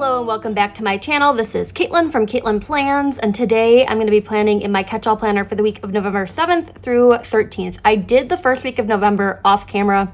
Hello and welcome back to my channel. This is Caitlin from Caitlin Plans, and today I'm going to be planning in my catch-all planner for the week of November 7th through 13th. I did the first week of November off camera.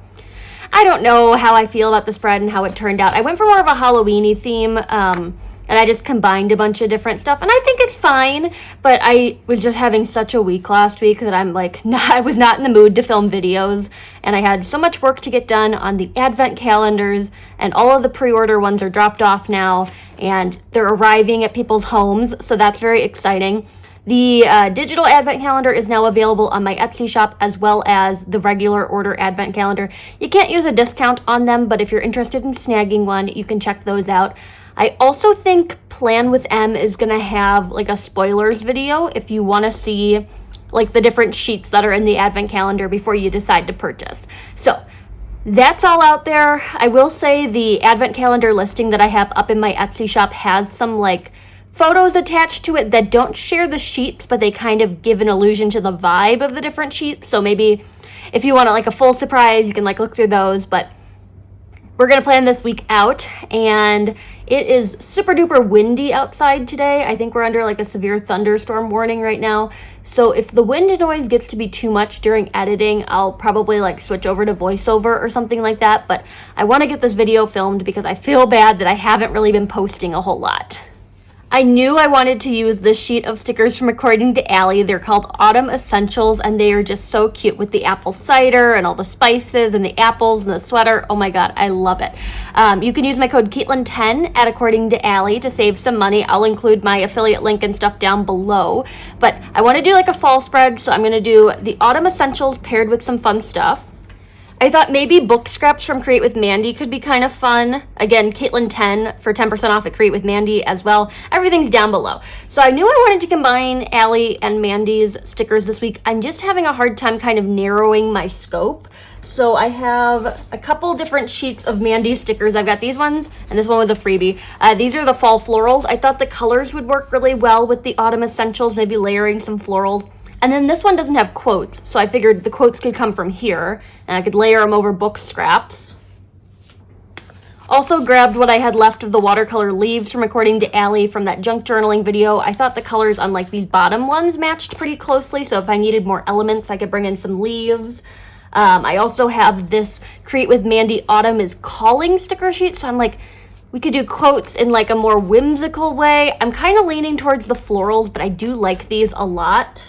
I don't know how I feel about the spread and how it turned out. I went for more of a Halloween-y theme, and I just combined a bunch of different stuff, and I think it's fine, but I was just having such a week last week that I'm like, I was not in the mood to film videos, and I had so much work to get done on the advent calendars, and all of the pre-order ones are dropped off now, and they're arriving at people's homes, so that's very exciting. The digital advent calendar is now available on my Etsy shop, as well as the regular order advent calendar. You can't use a discount on them, but if you're interested in snagging one, you can check those out. I also think Plan with M is going to have like a spoilers video if you want to see like the different sheets that are in the advent calendar before you decide to purchase. So that's all out there. I will say the advent calendar listing that I have up in my Etsy shop has some like photos attached to it that don't share the sheets, but they kind of give an illusion to the vibe of the different sheets. So maybe if you want like a full surprise, you can like look through those, but we're going to plan this week out, and it is super duper windy outside today. I think we're under like a severe thunderstorm warning right now. So if the wind noise gets to be too much during editing, I'll probably like switch over to voiceover or something like that. But I want to get this video filmed because I feel bad that I haven't really been posting a whole lot. I knew I wanted to use this sheet of stickers from According to Allie. They're called Autumn Essentials, and they are just so cute with the apple cider and all the spices and the apples and the sweater. Oh my god, I love it. You can use my code Caitlin10 at According to Allie to save some money. I'll include my affiliate link and stuff down below. But I want to do like a fall spread, so I'm going to do the Autumn Essentials paired with some fun stuff. I thought maybe book scraps from Create with Mandy could be kind of fun. Again, Caitlin10 for 10% off at Create with Mandy as well. Everything's down below. So I knew I wanted to combine Allie and Mandy's stickers this week. I'm just having a hard time kind of narrowing my scope. So I have a couple different sheets of Mandy's stickers. I've got these ones, and this one was a freebie. These are the fall florals. I thought the colors would work really well with the Autumn Essentials, maybe layering some florals. And then this one doesn't have quotes, so I figured the quotes could come from here, and I could layer them over book scraps. Also grabbed what I had left of the watercolor leaves from According to Allie from that junk journaling video. I thought the colors on like these bottom ones matched pretty closely, so if I needed more elements, I could bring in some leaves. I also have this Create with Mandy Autumn is Calling sticker sheet, so I'm like, we could do quotes in like a more whimsical way. I'm kind of leaning towards the florals, but I do like these a lot.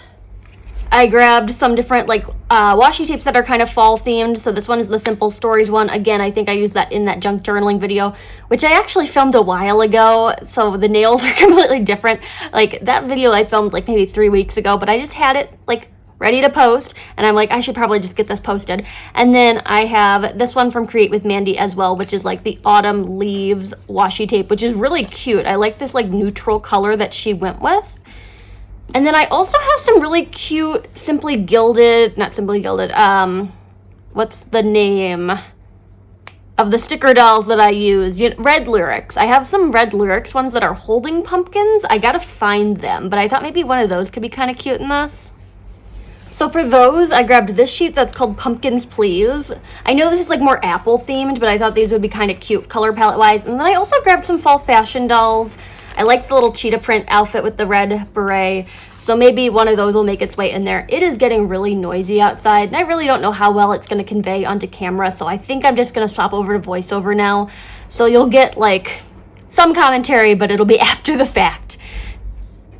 I grabbed some different like washi tapes that are kind of fall themed. So this one is the Simple Stories one. Again, I think I used that in that junk journaling video, which I actually filmed a while ago. So the nails are completely different. Like that video I filmed like maybe 3 weeks ago, but I just had it like ready to post. And I'm like, I should probably just get this posted. And then I have this one from Create with Mandy as well, which is like the Autumn Leaves washi tape, which is really cute. I like this like neutral color that she went with. And then I also have some really cute what's the name of the sticker dolls that I use? Red Lyrics. I have some Red Lyrics ones that are holding pumpkins. I gotta find them, but I thought maybe one of those could be kind of cute in this. So for those, I grabbed this sheet that's called Pumpkins Please. I know this is like more apple themed, but I thought these would be kind of cute color palette wise. And then I also grabbed some fall fashion dolls. I like the little cheetah print outfit with the red beret, so maybe one of those will make its way in there. It is getting really noisy outside, and I really don't know how well it's going to convey onto camera, so I think I'm just going to swap over to voiceover now. So you'll get like some commentary, but it'll be after the fact.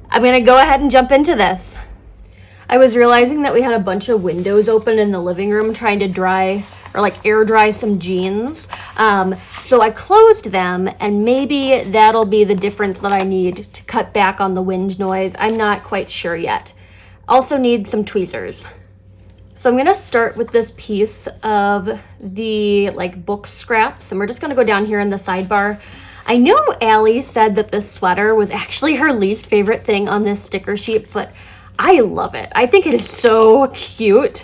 I'm going to go ahead and jump into this. I was realizing that we had a bunch of windows open in the living room trying to dry or like air dry some jeans. So I closed them, and maybe that'll be the difference that I need to cut back on the wind noise. I'm not quite sure yet. Also need some tweezers. So I'm gonna start with this piece of the like book scraps, and we're just gonna go down here in the sidebar. I know Allie said that this sweater was actually her least favorite thing on this sticker sheet, but I love it. I think it is so cute.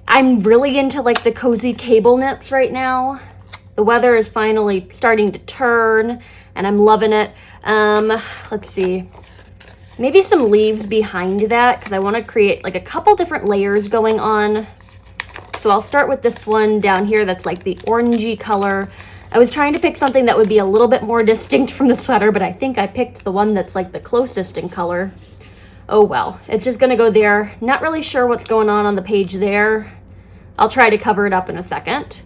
I'm really into like the cozy cable knits right now. The weather is finally starting to turn, and I'm loving it. Let's see. Maybe some leaves behind that, because I want to create like a couple different layers going on. So I'll start with this one down here that's like the orangey color. I was trying to pick something that would be a little bit more distinct from the sweater, but I think I picked the one that's like the closest in color. Oh well, it's just gonna go there. Not really sure what's going on the page there. I'll try to cover it up in a second.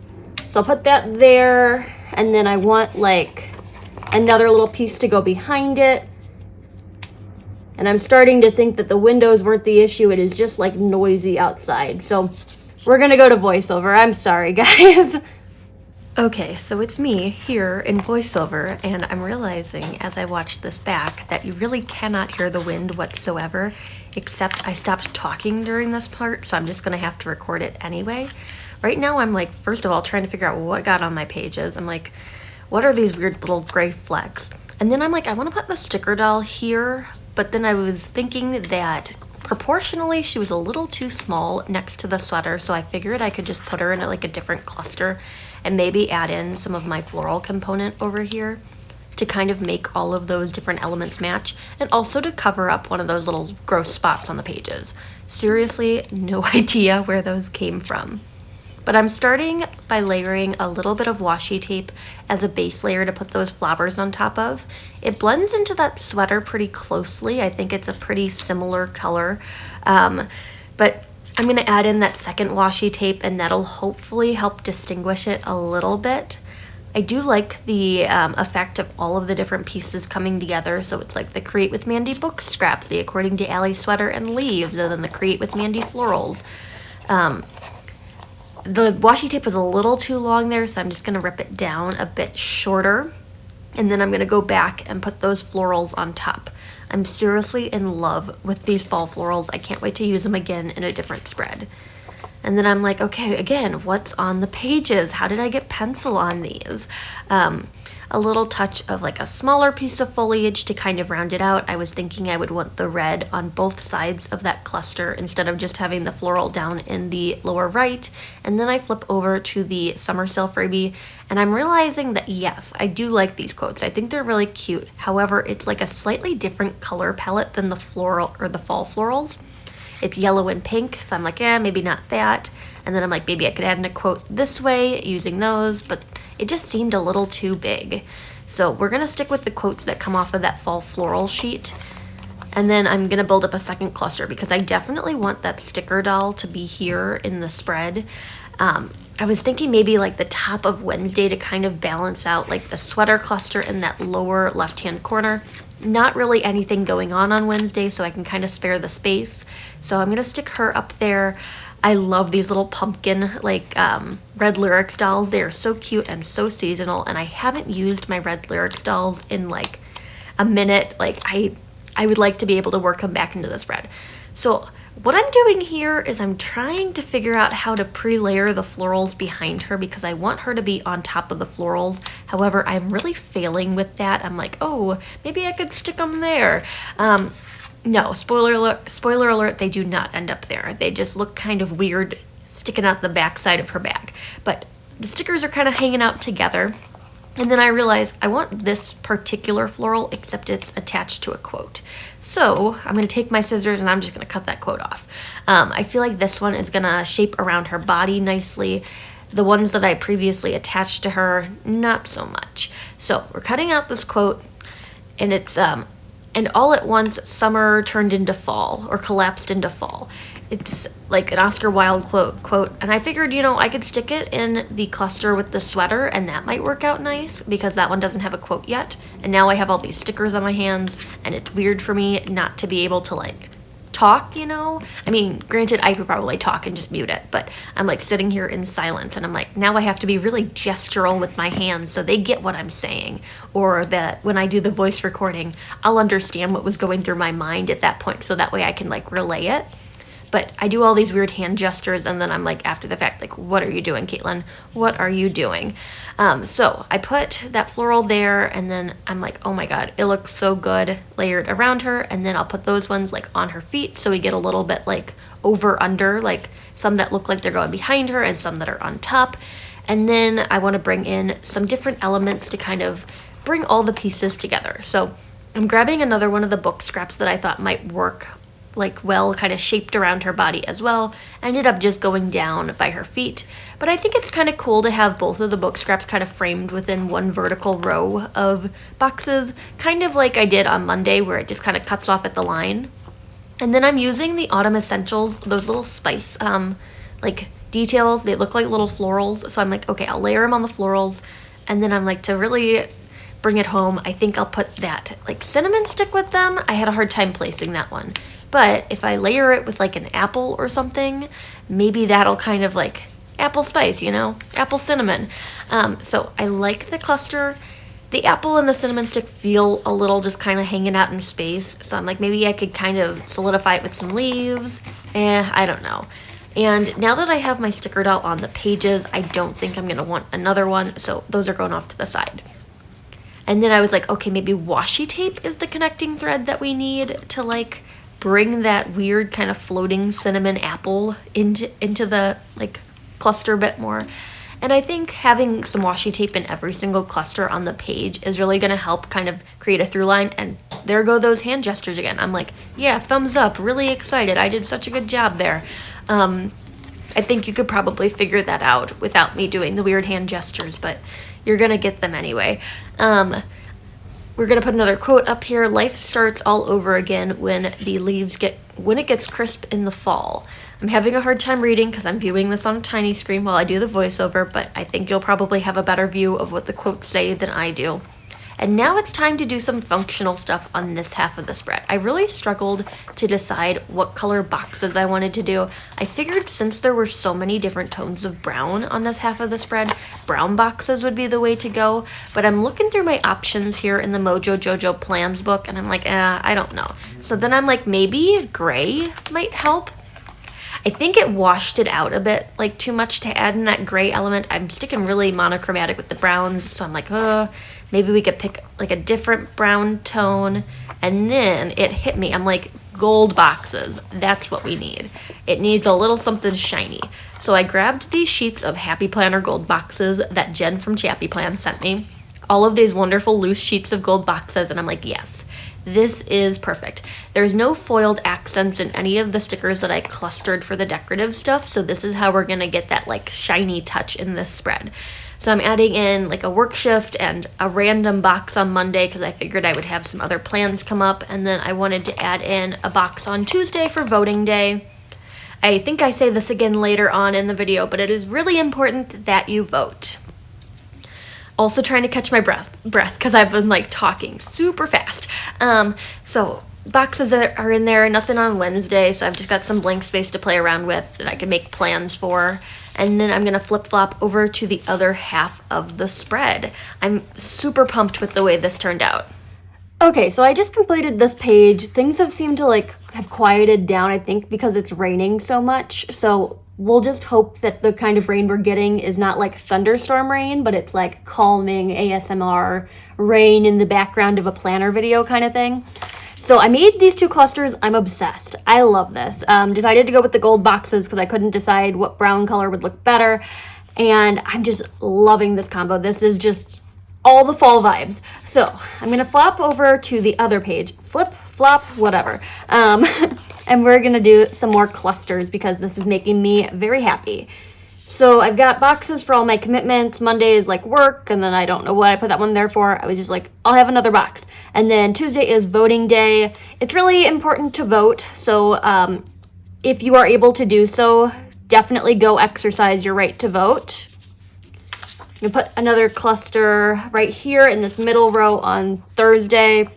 So I'll put that there, and then I want like another little piece to go behind it. And I'm starting to think that the windows weren't the issue. It is just like noisy outside. So we're gonna go to voiceover. I'm sorry, guys. Okay, so it's me here in voiceover, and I'm realizing as I watch this back that you really cannot hear the wind whatsoever, except I stopped talking during this part, so I'm just gonna have to record it anyway. Right now I'm like, first of all, trying to figure out what got on my pages. I'm like, what are these weird little gray flecks? And then I'm like, I wanna put the sticker doll here, but then I was thinking that proportionally she was a little too small next to the sweater, so I figured I could just put her in like a different cluster and maybe add in some of my floral component over here to kind of make all of those different elements match, and also to cover up one of those little gross spots on the pages. Seriously, no idea where those came from. But I'm starting by layering a little bit of washi tape as a base layer to put those flowers on top of. It blends into that sweater pretty closely. I think it's a pretty similar color. But I'm going to add in that second washi tape, and that'll hopefully help distinguish it a little bit. I do like the effect of all of the different pieces coming together. So it's like the Create with Mandy book scraps, the According to Allie sweater and leaves, and then the Create with Mandy florals. The washi tape was a little too long there, so I'm just going to rip it down a bit shorter. And then I'm going to go back and put those florals on top. I'm seriously in love with these fall florals. I can't wait to use them again in a different spread. And then I'm like, okay, again, what's on the pages? How did I get pencil on these? A little touch of like a smaller piece of foliage to kind of round it out. I was thinking I would want the red on both sides of that cluster instead of just having the floral down in the lower right. And then I flip over to the summer sale freebie, and I'm realizing that yes, I do like these quotes. I think they're really cute. However, it's like a slightly different color palette than the floral or the fall florals. It's yellow and pink, so I'm like, maybe not that. And then I'm like, maybe I could add in a quote this way using those, but it just seemed a little too big. So we're gonna stick with the quotes that come off of that fall floral sheet. And then I'm gonna build up a second cluster because I definitely want that sticker doll to be here in the spread. I was thinking maybe like the top of Wednesday to kind of balance out like the sweater cluster in that lower left-hand corner. Not really anything going on Wednesday, so I can kind of spare the space. So I'm gonna stick her up there. I love these little pumpkin like red lyrics dolls. They are so cute and so seasonal, and I haven't used my red lyrics dolls in like a minute. Like I would like to be able to work them back into the spread. So what I'm doing here is I'm trying to figure out how to pre-layer the florals behind her because I want her to be on top of the florals. However, I'm really failing with that. I'm like, oh, maybe I could stick them there. No, spoiler alert, they do not end up there. They just look kind of weird sticking out the back side of her bag. But the stickers are kind of hanging out together. And then I realized I want this particular floral, except it's attached to a quote. So I'm going to take my scissors and I'm just going to cut that quote off. I feel like this one is going to shape around her body nicely. The ones that I previously attached to her, not so much. So we're cutting out this quote, and it's, and all at once summer turned into fall, or collapsed into fall. It's like an Oscar Wilde quote, and I figured, I could stick it in the cluster with the sweater, and that might work out nice, because that one doesn't have a quote yet, and now I have all these stickers on my hands, and it's weird for me not to be able to, like, talk, I mean, granted, I could probably talk and just mute it, but I'm, like, sitting here in silence, and I'm like, now I have to be really gestural with my hands so they get what I'm saying, or that when I do the voice recording, I'll understand what was going through my mind at that point, so that way I can, like, relay it. But I do all these weird hand gestures, and then I'm like, after the fact, like, what are you doing, Caitlin? What are you doing? So I put that floral there, and then I'm like, oh my god, it looks so good layered around her. And then I'll put those ones like on her feet, so we get a little bit like over under, like some that look like they're going behind her and some that are on top. And then I want to bring in some different elements to kind of bring all the pieces together. So I'm grabbing another one of the book scraps that I thought might work like well kind of shaped around her body as well. Ended up just going down by her feet. But I think it's kind of cool to have both of the book scraps kind of framed within one vertical row of boxes, kind of like I did on Monday where it just kind of cuts off at the line. And then I'm using the Autumn Essentials, those little spice like details. They look like little florals. So I'm like, okay, I'll layer them on the florals. And then I'm like, to really bring it home, I think I'll put that like cinnamon stick with them. I had a hard time placing that one. But if I layer it with like an apple or something, maybe that'll kind of like apple spice, you know, apple cinnamon. So I like the cluster. The apple and the cinnamon stick feel a little just kind of hanging out in space. So I'm like, maybe I could kind of solidify it with some leaves. I don't know. And now that I have my sticker doll on the pages, I don't think I'm going to want another one. So those are going off to the side. And then I was like, okay, maybe washi tape is the connecting thread that we need to like bring that weird kind of floating cinnamon apple into the like cluster a bit more. And I think having some washi tape in every single cluster on the page is really going to help kind of create a through line. And there go those hand gestures again. I'm like, yeah, thumbs up, really excited. I did such a good job there. I think you could probably figure that out without me doing the weird hand gestures, but you're going to get them anyway. We're going to put another quote up here. Life starts all over again when it gets crisp in the fall. I'm having a hard time reading because I'm viewing this on a tiny screen while I do the voiceover, but I think you'll probably have a better view of what the quotes say than I do. And now it's time to do some functional stuff on this half of the spread. I really struggled to decide what color boxes I wanted to do. I figured since there were so many different tones of brown on this half of the spread, brown boxes would be the way to go. But I'm looking through my options here in the Mojo Jojo Plans book, and I'm like, I don't know. So then I'm like, maybe gray might help. I think it washed it out a bit, like too much to add in that gray element. I'm sticking really monochromatic with the browns, so I'm like, maybe we could pick like a different brown tone. And then it hit me. I'm like, gold boxes, that's what we need. It needs a little something shiny. So I grabbed these sheets of Happy Planner gold boxes that Jen from Chappy Plan sent me. All of these wonderful loose sheets of gold boxes, and I'm like, yes. This is perfect. There's no foiled accents in any of the stickers that I clustered for the decorative stuff, so this is how we're going to get that like shiny touch in this spread. So I'm adding in like a work shift and a random box on Monday because I figured I would have some other plans come up, and then I wanted to add in a box on Tuesday for voting day. I think I say this again later on in the video, but it is really important that you vote. Also trying to catch my breath because I've been like talking super fast. So boxes are in there, nothing on Wednesday, so I've just got some blank space to play around with that I can make plans for. And then I'm going to flip-flop over to the other half of the spread. I'm super pumped with the way this turned out. Okay, so I just completed this page. Things have seemed to like have quieted down, I think, because it's raining so much. So we'll just hope that the kind of rain we're getting is not like thunderstorm rain, but it's like calming ASMR rain in the background of a planner video kind of thing. So I made these two clusters. I'm obsessed. I love this. Decided to go with the gold boxes because I couldn't decide what brown color would look better. And I'm just loving this combo. This is just all the fall vibes. So I'm going to flop over to the other page. Flip, flop, whatever. And we're going to do some more clusters because this is making me very happy. So I've got boxes for all my commitments. Monday is like work, and then I don't know what I put that one there for. I was just like, I'll have another box. And then Tuesday is voting day. It's really important to vote. So if you are able to do so, definitely go exercise your right to vote. I'm going to put another cluster right here in this middle row on Thursday,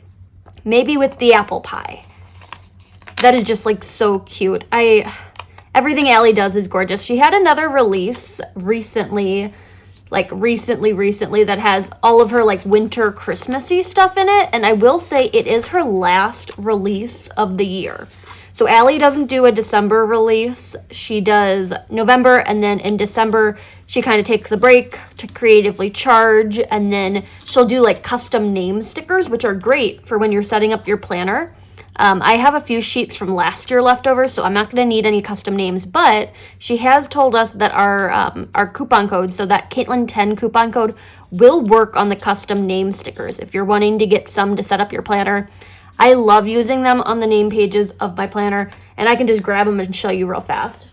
maybe with the apple pie. That is just like so cute. Everything Allie does is gorgeous. She had another release recently that has all of her like winter Christmassy stuff in it. And I will say it is her last release of the year. So Allie doesn't do a December release. She does November, and then in December, she kind of takes a break to creatively charge, and then she'll do like custom name stickers, which are great for when you're setting up your planner. I have a few sheets from last year left over, so I'm not going to need any custom names, but she has told us that our coupon code, so that Caitlin 10 coupon code, will work on the custom name stickers. If you're wanting to get some to set up your planner, I love using them on the name pages of my planner, and I can just grab them and show you real fast.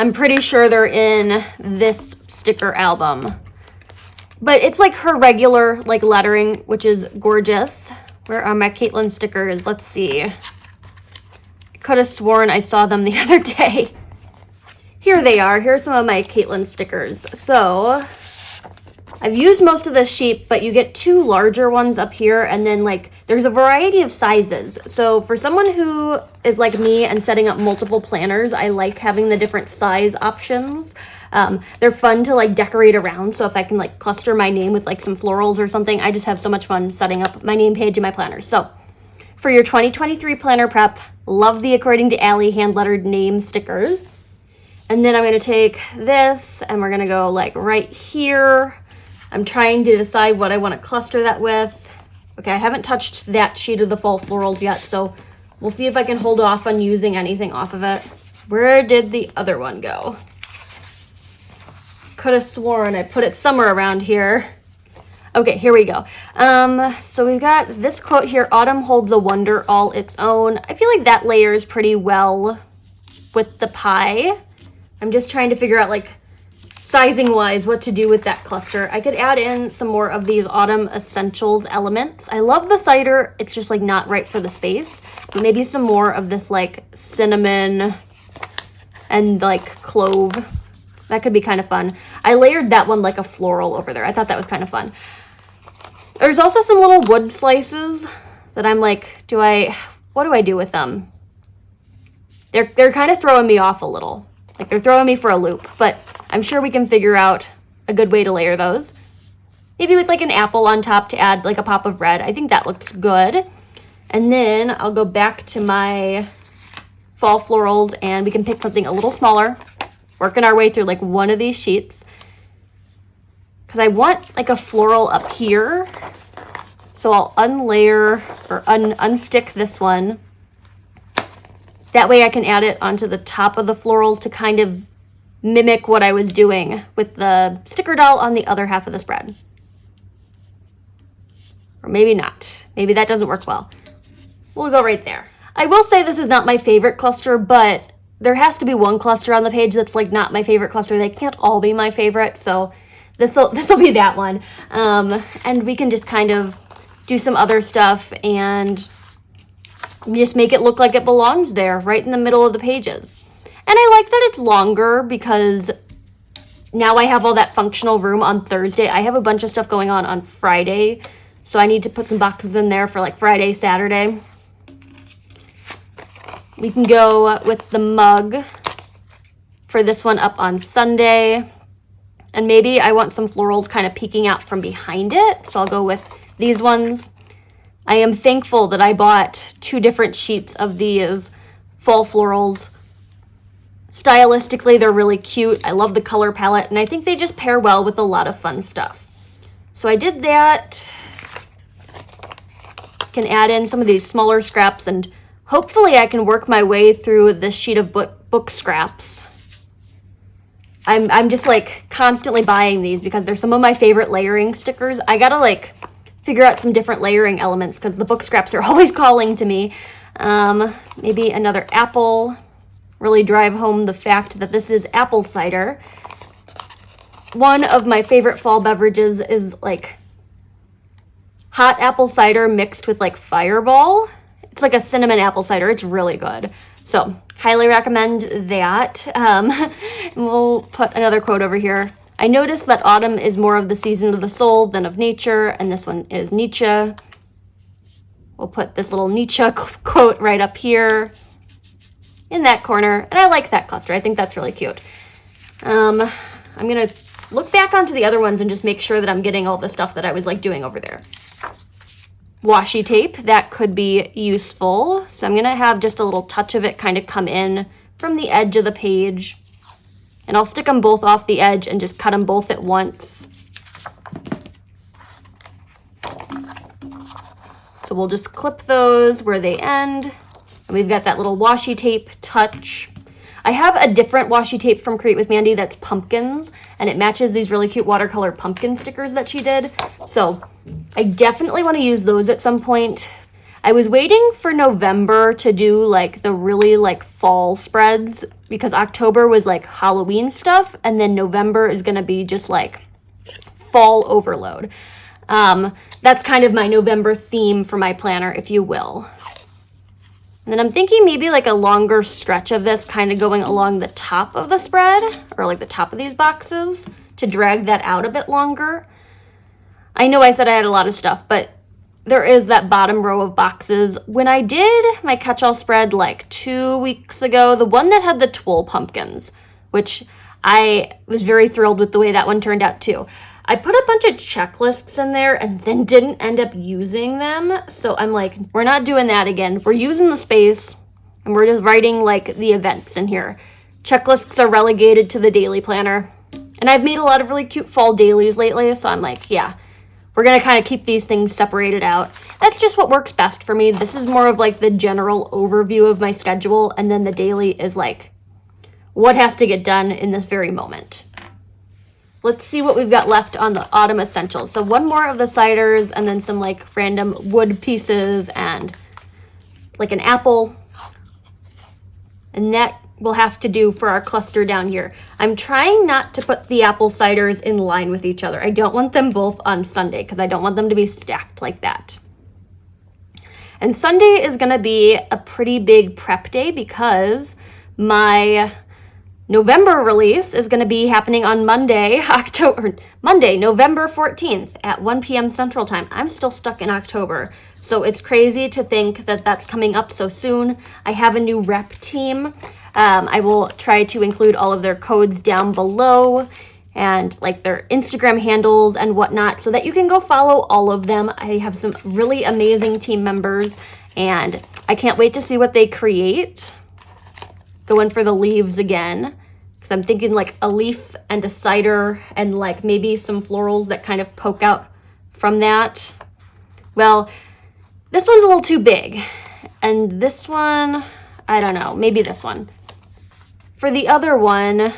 I'm pretty sure they're in this sticker album. But it's like her regular like lettering, which is gorgeous. Where are my Caitlin stickers? Let's see. I could have sworn I saw them the other day. Here they are. Here's some of my Caitlin stickers. So I've used most of this sheet, but you get 2 larger ones up here, and then like there's a variety of sizes. So for someone who is like me and setting up multiple planners, I like having the different size options. They're fun to like decorate around. So if I can like cluster my name with like some florals or something, I just have so much fun setting up my name page in my planners. So for your 2023 planner prep, love the According to Allie hand lettered name stickers. And then I'm going to take this and we're going to go like right here. I'm trying to decide what I want to cluster that with. Okay, I haven't touched that sheet of the fall florals yet, so we'll see if I can hold off on using anything off of it. Where did the other one go? Could have sworn I put it somewhere around here. Okay, here we go. So we've got this quote here, "Autumn holds a wonder all its own." I feel like that layers pretty well with the pie. I'm just trying to figure out like sizing wise what to do with that cluster. I could add in some more of these autumn essentials elements. I love the cider, it's just like not right for the space, but maybe some more of this like cinnamon and like clove. That could be kind of fun. I layered that one like a floral over there. I thought that was kind of fun. There's also some little wood slices that I'm like, what do I do with them? They're kind of throwing me off a little. Like they're throwing me for a loop, but I'm sure we can figure out a good way to layer those. Maybe with like an apple on top to add like a pop of red. I think that looks good. And then I'll go back to my fall florals and we can pick something a little smaller. Working our way through like one of these sheets. Because I want like a floral up here. So I'll unlayer or unstick this one. That way I can add it onto the top of the florals to kind of mimic what I was doing with the sticker doll on the other half of the spread. Or maybe not. Maybe that doesn't work well. We'll go right there. I will say this is not my favorite cluster, but there has to be one cluster on the page that's like not my favorite cluster. They can't all be my favorite, so this'll be that one. And we can just kind of do some other stuff and just make it look like it belongs there, right in the middle of the pages. And I like that it's longer because now I have all that functional room on Thursday. I have a bunch of stuff going on Friday, so I need to put some boxes in there for like Friday, Saturday. We can go with the mug for this one up on Sunday. And maybe I want some florals kind of peeking out from behind it, so I'll go with these ones. I am thankful that I bought 2 different sheets of these fall florals. Stylistically, they're really cute. I love the color palette, and I think they just pair well with a lot of fun stuff. So I did that. Can add in some of these smaller scraps, and hopefully I can work my way through this sheet of book scraps. I'm just like constantly buying these because they're some of my favorite layering stickers. I gotta like figure out some different layering elements because the book scraps are always calling to me. Maybe another apple. Really drive home the fact that this is apple cider. One of my favorite fall beverages is like hot apple cider mixed with like Fireball. It's like a cinnamon apple cider. It's really good. So highly recommend that. We'll put another quote over here. "I noticed that autumn is more of the season of the soul than of nature," and this one is Nietzsche. We'll put this little Nietzsche quote right up here in that corner, and I like that cluster. I think that's really cute. I'm gonna look back onto the other ones and just make sure that I'm getting all the stuff that I was like doing over there. Washi tape, that could be useful. So I'm gonna have just a little touch of it kind of come in from the edge of the page. And I'll stick them both off the edge and just cut them both at once. So we'll just clip those where they end. And we've got that little washi tape touch. I have a different washi tape from Create with Mandy that's pumpkins, and it matches these really cute watercolor pumpkin stickers that she did. So I definitely want to use those at some point. I was waiting for November to do like the really like fall spreads because October was like Halloween stuff, and then November is going to be just like fall overload. That's kind of my November theme for my planner, if you will. And then I'm thinking maybe like a longer stretch of this kind of going along the top of the spread, or like the top of these boxes, to drag that out a bit longer. I know I said I had a lot of stuff, but there is that bottom row of boxes. When I did my catch-all spread like 2 weeks ago, the one that had the tulle pumpkins, which I was very thrilled with the way that one turned out too. I put a bunch of checklists in there and then didn't end up using them. So I'm like, we're not doing that again. We're using the space and we're just writing like the events in here. Checklists are relegated to the daily planner. And I've made a lot of really cute fall dailies lately. So I'm like, yeah, we're going to kind of keep these things separated out. That's just what works best for me. This is more of like the general overview of my schedule. And then the daily is like what has to get done in this very moment. Let's see what we've got left on the autumn essentials. So one more of the ciders and then some like random wood pieces and like an apple. And that we'll have to do for our cluster down here. I'm trying not to put the apple ciders in line with each other. I don't want them both on Sunday because I don't want them to be stacked like that. And Sunday is going to be a pretty big prep day because my November release is going to be happening on Monday, November 14th at 1 p.m. Central Time. I'm still stuck in October, so it's crazy to think that that's coming up so soon. I have a new rep team. I will try to include all of their codes down below and like their Instagram handles and whatnot so that you can go follow all of them. I have some really amazing team members and I can't wait to see what they create. Going for the leaves again because I'm thinking like a leaf and a cider and like maybe some florals that kind of poke out from that. Well, this one's a little too big, and this one, I don't know, maybe this one. For the other one,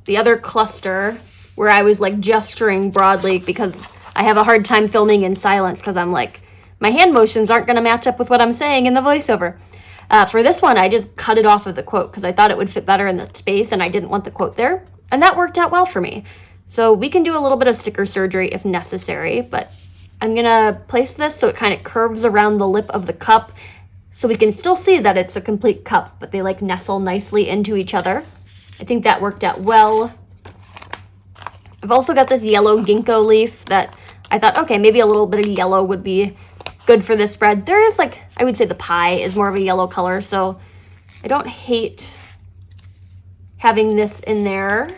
the other cluster where I was like gesturing broadly because I have a hard time filming in silence because I'm like, my hand motions aren't going to match up with what I'm saying in the voiceover. For this one, I just cut it off of the quote because I thought it would fit better in the space and I didn't want the quote there. And that worked out well for me. So we can do a little bit of sticker surgery if necessary, but I'm going to place this so it kind of curves around the lip of the cup so we can still see that it's a complete cup, but they like nestle nicely into each other. I think that worked out well. I've also got this yellow ginkgo leaf that I thought, okay, maybe a little bit of yellow would be good for this spread. There is like, I would say the pie is more of a yellow color, so I don't hate having this in there.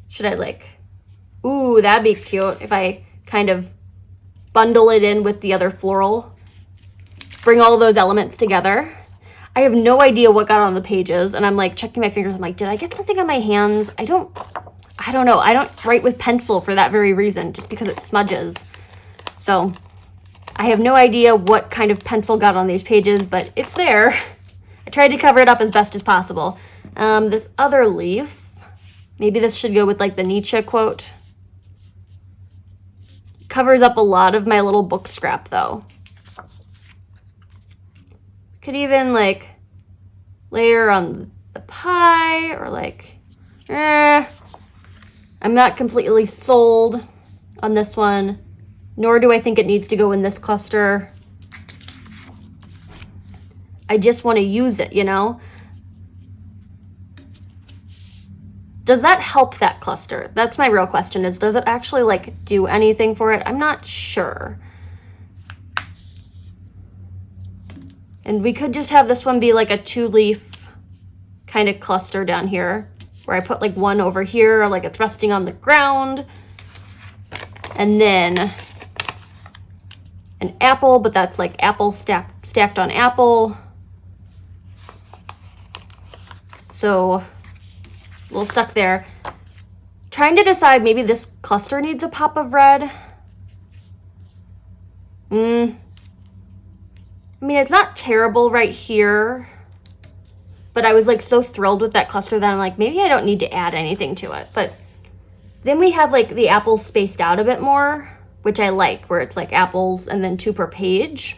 Should I like, ooh, that'd be cute if I kind of bundle it in with the other floral. Bring all those elements together. I have no idea what got on the pages, and I'm like checking my fingers. I'm like, did I get something on my hands? I don't know. I don't write with pencil for that very reason, just because it smudges. So I have no idea what kind of pencil got on these pages, but it's there. I tried to cover it up as best as possible. This other leaf, maybe this should go with like the Nietzsche quote. Covers up a lot of my little book scrap though. Could even like layer on the pie or like, I'm not completely sold on this one, nor do I think it needs to go in this cluster. I just want to use it, you know? Does that help that cluster? That's my real question, is does it actually like do anything for it? I'm not sure. And we could just have this one be like a 2-leaf kind of cluster down here, where I put like one over here, like it's resting on the ground. And then an apple, but that's like apple stacked on apple. So a little stuck there. Trying to decide, maybe this cluster needs a pop of red. I mean, it's not terrible right here, but I was like so thrilled with that cluster that I'm like, maybe I don't need to add anything to it. But then we have like the apples spaced out a bit more. which I like, where it's like apples and then 2 per page.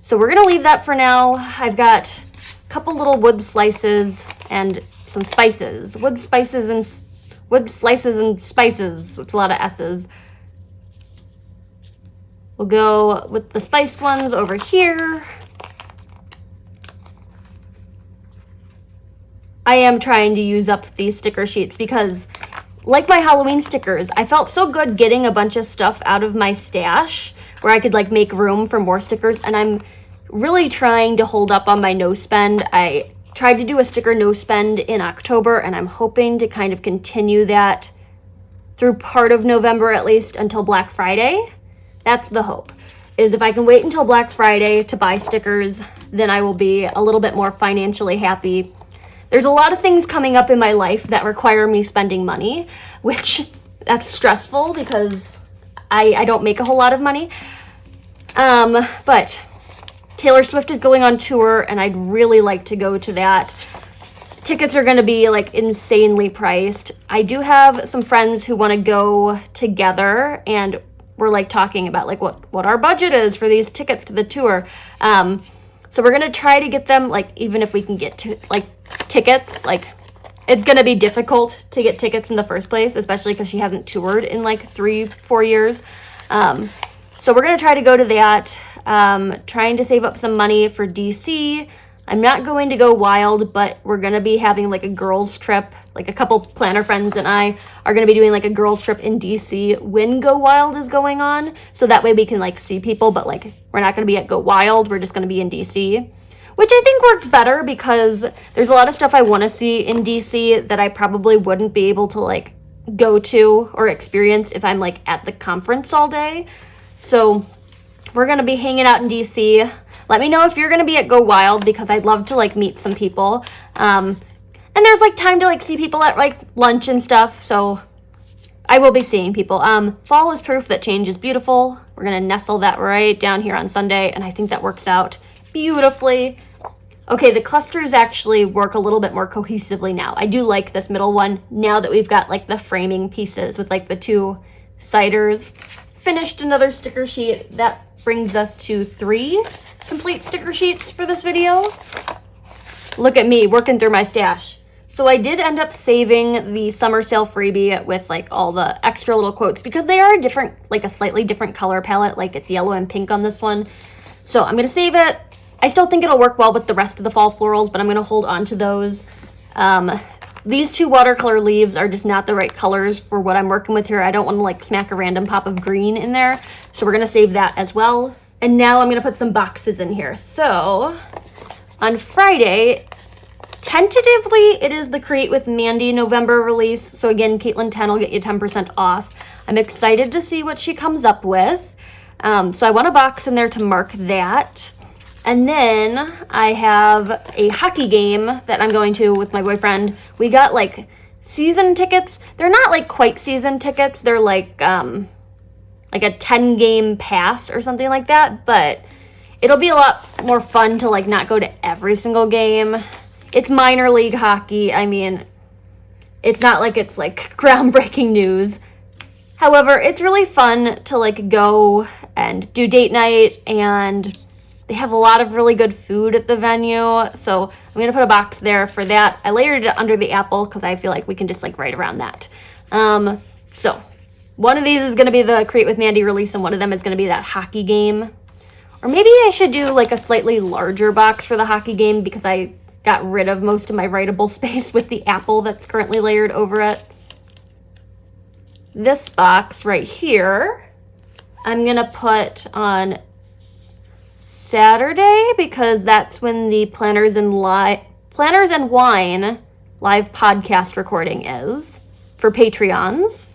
So we're gonna leave that for now. I've got a couple little wood slices and some spices. Wood slices and spices. It's a lot of S's. We'll go with the spiced ones over here. I am trying to use up these sticker sheets because, like my Halloween stickers, I felt so good getting a bunch of stuff out of my stash where I could like make room for more stickers, and I'm really trying to hold up on my no spend. I tried to do a sticker no spend in October, and I'm hoping to kind of continue that through part of November, at least until Black Friday. That's the hope, is if I can wait until Black Friday to buy stickers, then I will be a little bit more financially happy. There's a lot of things coming up in my life that require me spending money, which that's stressful because I don't make a whole lot of money. But Taylor Swift is going on tour, and I'd really like to go to that. Tickets are going to be like insanely priced. I do have some friends who want to go together, and we're like talking about like what our budget is for these tickets to the tour. So we're going to try to get them, like, even if we can get to like tickets, like it's going to be difficult to get tickets in the first place, especially because she hasn't toured in like 3-4 years. So we're going to try to go to that. Trying to save up some money for DC. I'm not going to go wild, but we're going to be having like a girls trip. Like a couple planner friends and I are going to be doing like a girls trip in DC when Go Wild is going on. So that way we can like see people, but like we're not going to be at Go Wild. We're just going to be in DC, which I think works better because there's a lot of stuff I want to see in DC that I probably wouldn't be able to like go to or experience if I'm like at the conference all day. So we're going to be hanging out in DC. Let me know if you're going to be at Go Wild because I'd love to like meet some people. And there's like time to like see people at like lunch and stuff. So I will be seeing people. Fall is proof that change is beautiful. We're going to nestle that right down here on Sunday. And I think that works out beautifully. Okay, the clusters actually work a little bit more cohesively now. I do like this middle one now that we've got like the framing pieces with like the 2 ciders. Finished another sticker sheet. That brings us to 3 complete sticker sheets for this video. Look at me working through my stash. So I did end up saving the summer sale freebie with like all the extra little quotes because they are different, like a slightly different color palette, like it's yellow and pink on this one. So I'm going to save it. I still think it'll work well with the rest of the fall florals, but I'm going to hold on to those. These 2 watercolor leaves are just not the right colors for what I'm working with here. I don't want to like smack a random pop of green in there. So we're going to save that as well. And now I'm going to put some boxes in here. So on Friday, tentatively, it is the Create with Mandy November release. So again, Caitlin 10 will get you 10% off. I'm excited to see what she comes up with. So I want a box in there to mark that. And then I have a hockey game that I'm going to with my boyfriend. We got like season tickets. They're not like quite season tickets. They're like a 10-game pass or something like that. But it'll be a lot more fun to like not go to every single game. It's minor league hockey. I mean, it's not like it's like groundbreaking news. However, it's really fun to like go and do date night, and they have a lot of really good food at the venue. So I'm going to put a box there for that. I layered it under the apple because I feel like we can just like right around that. So one of these is going to be the Create with Mandy release, and one of them is going to be that hockey game. Or maybe I should do like a slightly larger box for the hockey game because I got rid of most of my writable space with the apple that's currently layered over it. This box right here, I'm going to put on Saturday because that's when the Planners and Wine live podcast recording is for Patreons.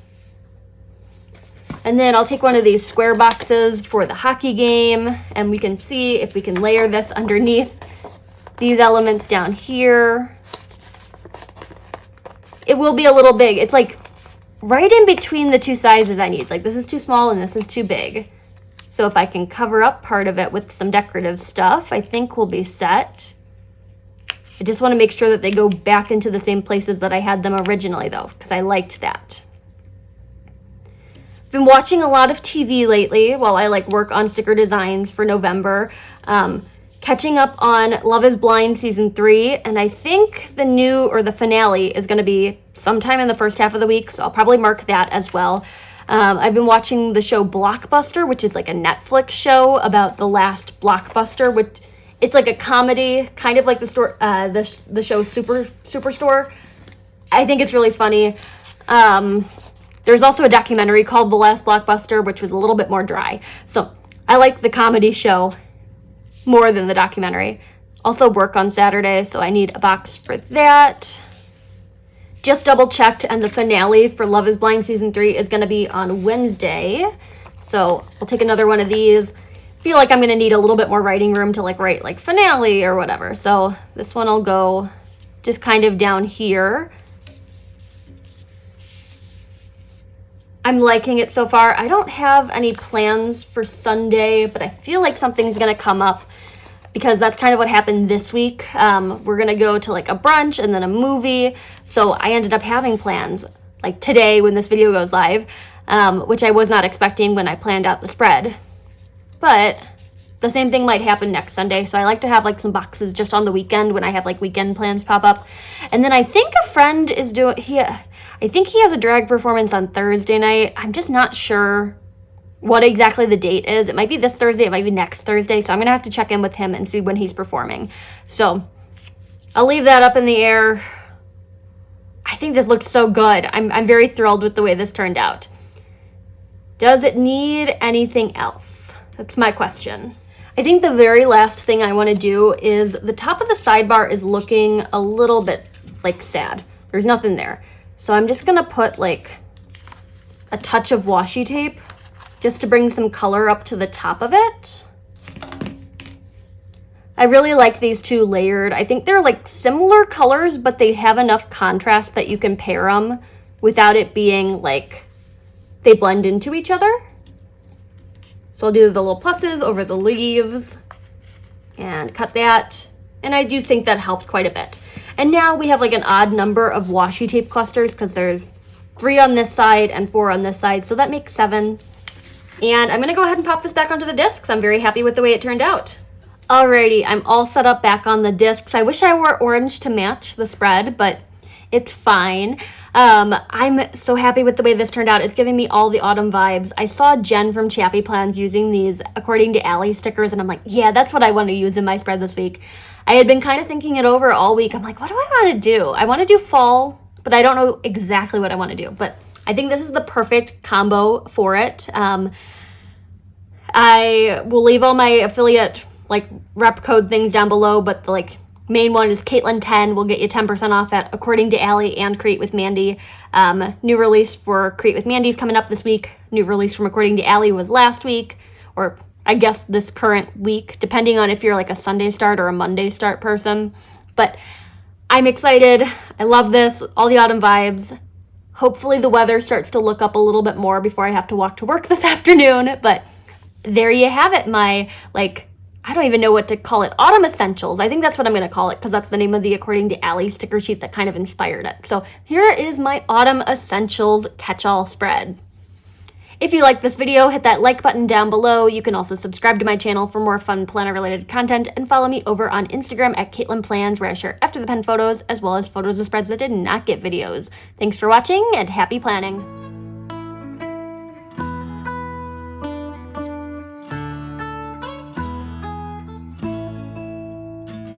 And then I'll take one of these square boxes for the hockey game, and we can see if we can layer this underneath these elements down here. It will be a little big. It's like right in between the 2 sizes I need. Like this is too small and this is too big. So if I can cover up part of it with some decorative stuff, I think we'll be set. I just want to make sure that they go back into the same places that I had them originally though, because I liked that. been watching a lot of TV lately while I like work on sticker designs for November. Catching up on Love is Blind season 3, and I think the finale is going to be sometime in the first half of the week, so I'll probably mark that as well. I've been watching the show Blockbuster, which is like a Netflix show about the last Blockbuster, which it's like a comedy, kind of like the show Superstore. I think it's really funny. There's also a documentary called The Last Blockbuster, which was a little bit more dry. So I like the comedy show more than the documentary. Also work on Saturday, so I need a box for that. Just double checked, and the finale for Love is Blind season 3 is going to be on Wednesday. So I'll take another one of these. Feel like I'm going to need a little bit more writing room to like write like finale or whatever. So this one will go just kind of down here. I'm liking it so far. I don't have any plans for Sunday, but I feel like something's going to come up because that's kind of what happened this week. We're going to go to like a brunch and then a movie. So I ended up having plans like today when this video goes live, which I was not expecting when I planned out the spread. But the same thing might happen next Sunday. So I like to have like some boxes just on the weekend when I have like weekend plans pop up. And then I think a friend is I think he has a drag performance on Thursday night. I'm just not sure what exactly the date is. It might be this Thursday, it might be next Thursday. So I'm going to have to check in with him and see when he's performing. So I'll leave that up in the air. I think this looks so good. I'm very thrilled with the way this turned out. Does it need anything else? That's my question. I think the very last thing I want to do is the top of the sidebar is looking a little bit like sad. There's nothing there. So I'm just going to put like a touch of washi tape just to bring some color up to the top of it. I really like these two layered. I think they're like similar colors, but they have enough contrast that you can pair them without it being like they blend into each other. So I'll do the little pluses over the leaves and cut that. And I do think that helped quite a bit. And now we have like an odd number of washi tape clusters because there's 3 on this side and 4 on this side. So that makes 7. And I'm going to go ahead and pop this back onto the discs. I'm very happy with the way it turned out. Alrighty, I'm all set up back on the discs. I wish I wore orange to match the spread, but it's fine. I'm so happy with the way this turned out. It's giving me all the autumn vibes. I saw Jen from Chappy Plans using these According to Allie stickers, and I'm like, yeah, that's what I want to use in my spread this week. I had been kind of thinking it over all week. I'm like, what do I want to do? I want to do fall, but I don't know exactly what I want to do. But I think this is the perfect combo for it. I will leave all my affiliate like rep code things down below, but the like main one is Caitlin10 will get you 10% off at According to Allie and Create with Mandy. New release for Create with Mandy's coming up this week. New release from According to Allie was last week, or I guess this current week, depending on if you're like a Sunday start or a Monday start person. But I'm excited. I love this. All the autumn vibes. Hopefully the weather starts to look up a little bit more before I have to walk to work this afternoon. But there you have it. My, like, I don't even know what to call it. Autumn Essentials. I think that's what I'm going to call it because that's the name of the According to Allie sticker sheet that kind of inspired it. So here is my Autumn Essentials catch-all spread. If you like this video, hit that like button down below. You can also subscribe to my channel for more fun planner-related content and follow me over on Instagram at Caitlin Plans, where I share after the pen photos as well as photos of spreads that did not get videos. Thanks for watching and happy planning.